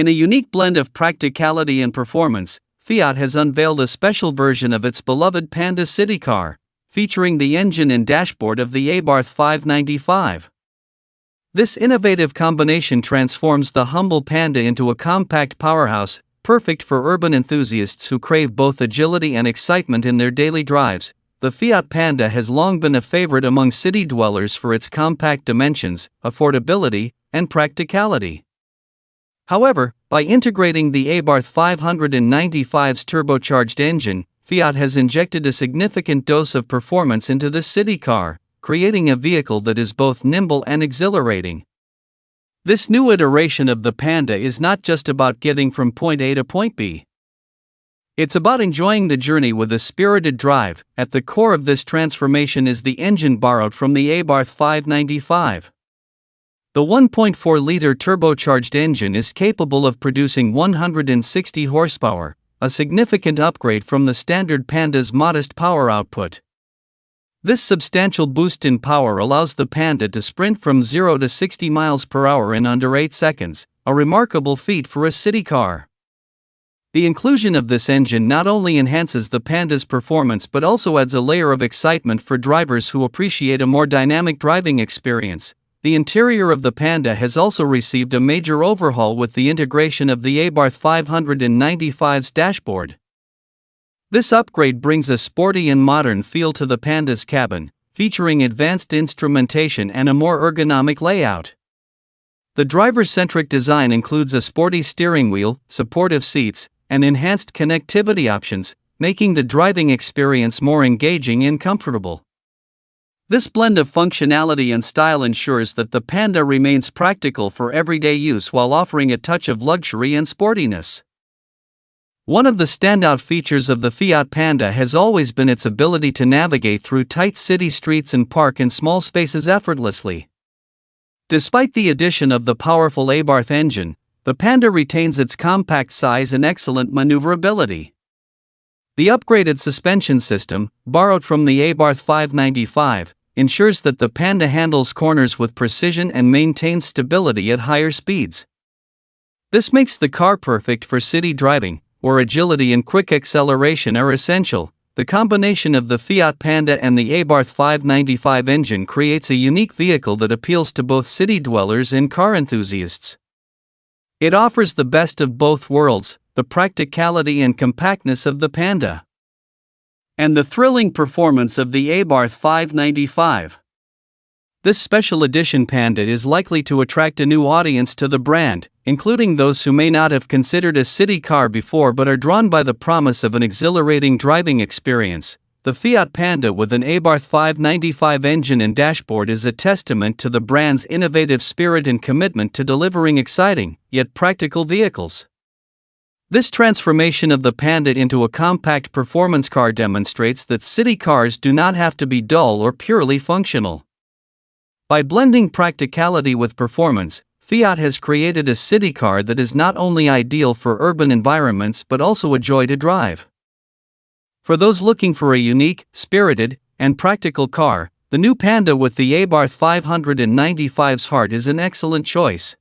In a unique blend of practicality and performance, Fiat has unveiled a special version of its beloved Panda city car, featuring the engine and dashboard of the Abarth 595. This innovative combination transforms the humble Panda into a compact powerhouse, perfect for urban enthusiasts who crave both agility and excitement in their daily drives. The Fiat Panda has long been a favorite among city dwellers for its compact dimensions, affordability, and practicality. However, by integrating the Abarth 595's turbocharged engine, Fiat has injected a significant dose of performance into this city car, creating a vehicle that is both nimble and exhilarating. This new iteration of the Panda is not just about getting from point A to point B. It's about enjoying the journey with a spirited drive. At the core of this transformation is the engine borrowed from the Abarth 595. The 1.4-liter turbocharged engine is capable of producing 160 horsepower, a significant upgrade from the standard Panda's modest power output. This substantial boost in power allows the Panda to sprint from 0 to 60 miles per hour in under 8 seconds, a remarkable feat for a city car. The inclusion of this engine not only enhances the Panda's performance but also adds a layer of excitement for drivers who appreciate a more dynamic driving experience. The interior of the Panda has also received a major overhaul with the integration of the Abarth 595's dashboard. This upgrade brings a sporty and modern feel to the Panda's cabin, featuring advanced instrumentation and a more ergonomic layout. The driver-centric design includes a sporty steering wheel, supportive seats, and enhanced connectivity options, making the driving experience more engaging and comfortable. This blend of functionality and style ensures that the Panda remains practical for everyday use while offering a touch of luxury and sportiness. One of the standout features of the Fiat Panda has always been its ability to navigate through tight city streets and park in small spaces effortlessly. Despite the addition of the powerful Abarth engine, the Panda retains its compact size and excellent maneuverability. The upgraded suspension system, borrowed from the Abarth 595, ensures that the Panda handles corners with precision and maintains stability at higher speeds. This makes the car perfect for city driving, where agility and quick acceleration are essential. The combination of the Fiat Panda and the Abarth 595 engine creates a unique vehicle that appeals to both city dwellers and car enthusiasts. It offers the best of both worlds, the practicality and compactness of the Panda, and the thrilling performance of the Abarth 595. This special edition Panda is likely to attract a new audience to the brand, including those who may not have considered a city car before but are drawn by the promise of an exhilarating driving experience. The Fiat Panda with an Abarth 595 engine and dashboard is a testament to the brand's innovative spirit and commitment to delivering exciting, yet practical vehicles. This transformation of the Panda into a compact performance car demonstrates that city cars do not have to be dull or purely functional. By blending practicality with performance, Fiat has created a city car that is not only ideal for urban environments but also a joy to drive. For those looking for a unique, spirited, and practical car, the new Panda with the Abarth 595's heart is an excellent choice.